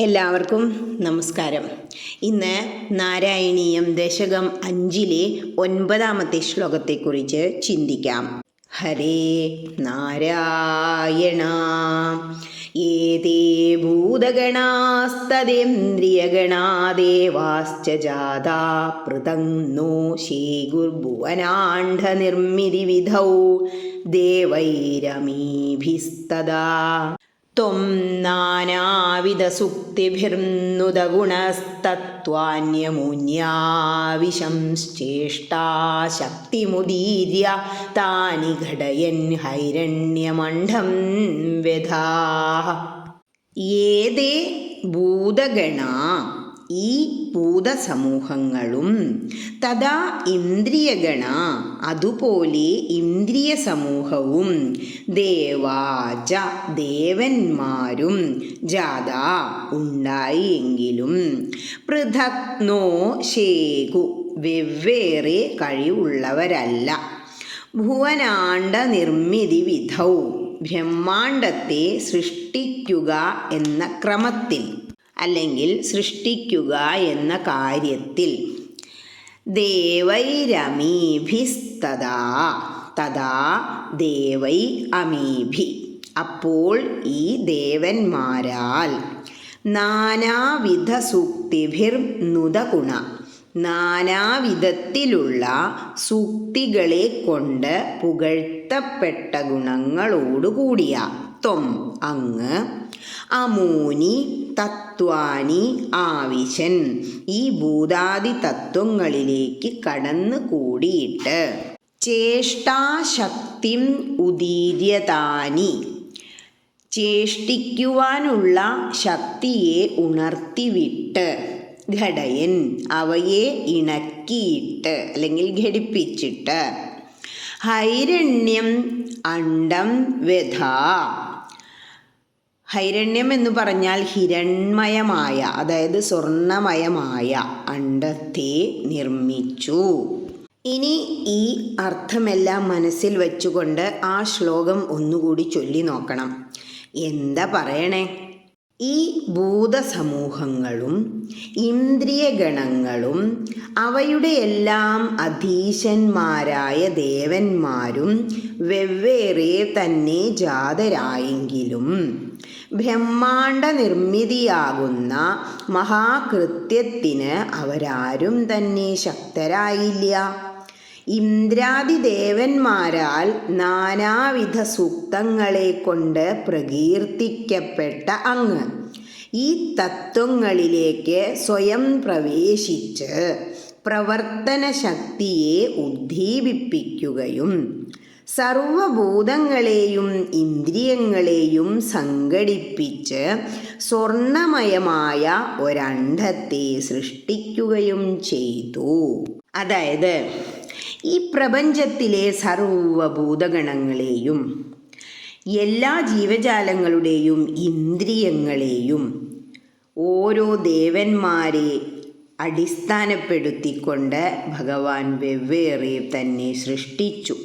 എല്ലാവർക്കും നമസ്കാരം. ഇന്ന് നാരായണീയം ദശകം 5-ലെ 9-ാമത്തെ ശ്ലോകത്തെക്കുറിച്ച് ചിന്തിക്കാം. ഹരേ നാരായണ. ഏതേ ഭൂതഗണാസ്തദേന്ദ്രിയഗണാ ദേവാശ്ച ജാതാ പൃഥങ് നോ ശേഗുർഭുവനാണ്ഡനിർമ്മിതിവിധൗ ദേവൈരമീഭിസ്തദാ ത്വം നാനാവിധസുക്തിഭിർനുദഗുണസ്തത്വാന്യമൂന്യാവിശംശ്ചേഷ്ടാശക്തിമുദീര്യ താനി ഘടയൻ ഹൈരണ്യമണ്ഡം വ്യഥാഃ. ഏതേ ഭൂതഗണാ, ഈ ഭൂതസമൂഹങ്ങളും, തഥാ ഇന്ദ്രിയഗണ, അതുപോലെ ഇന്ദ്രിയ സമൂഹവും, ദേവാച, ദേവന്മാരും, ജാതാ, ഉണ്ടായി എങ്കിലും, പൃഥക് നോ ശേഖു, വെവ്വേറെ കഴിവുള്ളവരല്ല, ഭുവനാണ്ഡ നിർമ്മിതി വിധൗ, ബ്രഹ്മാണ്ഡത്തെ സൃഷ്ടിക്കുക എന്ന ക്രമത്തിൽ അല്ലെങ്കിൽ സൃഷ്ടിക്കുക എന്ന കാര്യത്തിൽ, ദേവൈരമീഭിസ്തദാ, തഥാ ദേവൈ അമീഭി, അപ്പോൾ ഈ ദേവന്മാരാൽ, നാനാവിധ സൂക്തിഭിർനുദഗുണ, നാനാവിധത്തിലുള്ള സൂക്തികളെ കൊണ്ട് പുകഴ്ത്തപ്പെട്ട ഗുണങ്ങളോടുകൂടിയ, ത്വം, അങ്ങ്, അമൂനി തത്വാനി ആവിശൻ, ഈ ഭൂതാദി തത്വങ്ങളിലേക്ക് കടന്നു കൂടിയിട്ട്, ചേഷ്ടാശക്തിം ഉദീര്യതാനി, ചേഷ്ടിക്കുവാനുള്ള ശക്തിയെ ഉണർത്തിവിട്ട്, ഘടയൻ, അവയെ ഇണക്കിയിട്ട് അല്ലെങ്കിൽ ഘടിപ്പിച്ചിട്ട്, ഹൈരണ്യം അണ്ഡം വ്യഥാ, ഹൈരണ്യം എന്ന് പറഞ്ഞാൽ ഹിരൺമയമായ, അതായത് സ്വർണമയമായ അണ്ഡത്തെ നിർമ്മിച്ചു. ഇനി ഈ അർത്ഥമെല്ലാം മനസ്സിൽ വെച്ചുകൊണ്ട് ആ ശ്ലോകം ഒന്നുകൂടി ചൊല്ലി നോക്കണം. എന്താ പറയണേ? ഈ ഭൂതസമൂഹങ്ങളും ഇന്ദ്രിയഗണങ്ങളും അവയുടെ എല്ലാം അധീശന്മാരായ ദേവന്മാരും വെവ്വേറെ തന്നെ ജാതരായെങ്കിലും ബ്രഹ്മാണ്ഡ നിർമ്മിതിയാകുന്ന മഹാകൃത്യത്തിന് അവരാരും തന്നെ ശക്തരായില്ല. ഇന്ദ്രാദിദേവന്മാരാൽ നാനാവിധ സൂക്തങ്ങളെ കൊണ്ട് പ്രകീർത്തിക്കപ്പെട്ട അങ്ങ് ഈ തത്വങ്ങളിലേക്ക് സ്വയം പ്രവേശിച്ച് പ്രവർത്തന ശക്തിയെ ഉദ്ദീപിപ്പിക്കുകയും സർവഭൂതങ്ങളെയും ഇന്ദ്രിയങ്ങളെയും സംഘടിപ്പിച്ച് സ്വർണമയമായ ഒരണ്ഡത്തെ സൃഷ്ടിക്കുകയും ചെയ്തു. അതായത് ഈ പ്രപഞ്ചത്തിലെ സർവഭൂതഗണങ്ങളെയും എല്ലാ ജീവജാലങ്ങളുടെയും ഇന്ദ്രിയങ്ങളെയും ഓരോ ദേവന്മാരെ അടിസ്ഥാനപ്പെടുത്തിക്കൊണ്ട് ഭഗവാൻ വെവ്വേറെ തന്നെ സൃഷ്ടിച്ചു.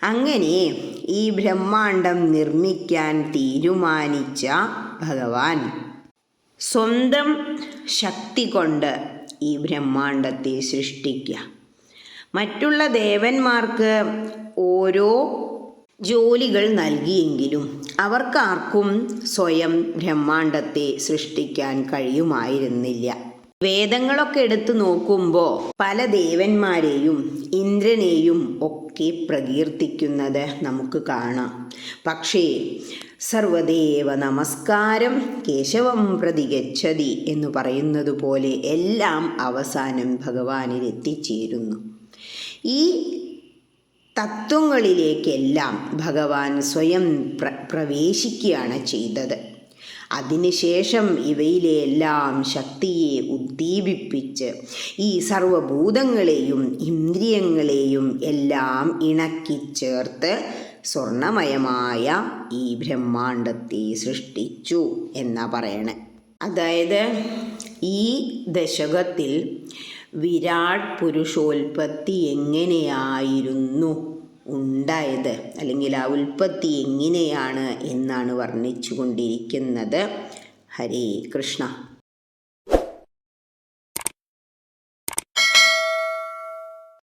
അങ്ങനെ ഈ ബ്രഹ്മാണ്ഡം നിർമ്മിക്കാൻ തീരുമാനിച്ച ഭഗവാൻ സ്വന്തം ശക്തി കൊണ്ട് ഈ ബ്രഹ്മാണ്ഡത്തെ സൃഷ്ടിക്കുക. മറ്റുള്ള ദേവന്മാർക്ക് ഓരോ ജോലികൾ നൽകിയെങ്കിലും അവർക്കാർക്കും സ്വയം ബ്രഹ്മാണ്ഡത്തെ സൃഷ്ടിക്കാൻ കഴിയുമായിരുന്നില്ല. വേദങ്ങളൊക്കെ എടുത്തു നോക്കുമ്പോൾ പല ദേവന്മാരെയും ഇന്ദ്രനെയും ഒക്കെ പ്രകീർത്തിക്കുന്നത് നമുക്ക് കാണാം. പക്ഷേ സർവദേവ നമസ്കാരം കേശവം പ്രതി ഗച്ഛതി എന്ന് പറയുന്നത് പോലെ എല്ലാം അവസാനം ഭഗവാനിൽ എത്തിച്ചേരുന്നു. ഈ തത്വങ്ങളിലേക്കെല്ലാം ഭഗവാൻ സ്വയം പ്രവേശിക്കുകയാണ് ചെയ്തത്. അതിനുശേഷം ഇവയിലെ എല്ലാം ശക്തിയെ ഉദ്ദീപിപ്പിച്ച് ഈ സർവഭൂതങ്ങളെയും ഇന്ദ്രിയങ്ങളെയും എല്ലാം ഇണക്കിച്ചേർത്ത് സ്വർണമയമായ ഈ ബ്രഹ്മാണ്ഡത്തെ സൃഷ്ടിച്ചു എന്നാ പറയണേ. അതായത് ഈ ദശകത്തിൽ വിരാട് പുരുഷോൽപത്തി എങ്ങനെയായിരുന്നു ഉണ്ടായത്, അല്ലെങ്കിൽ ആ ഉൽപ്പത്തി എങ്ങനെയാണ് എന്നാണ് വർണ്ണിച്ചു കൊണ്ടിരിക്കുന്നത്. ഹരേ കൃഷ്ണ.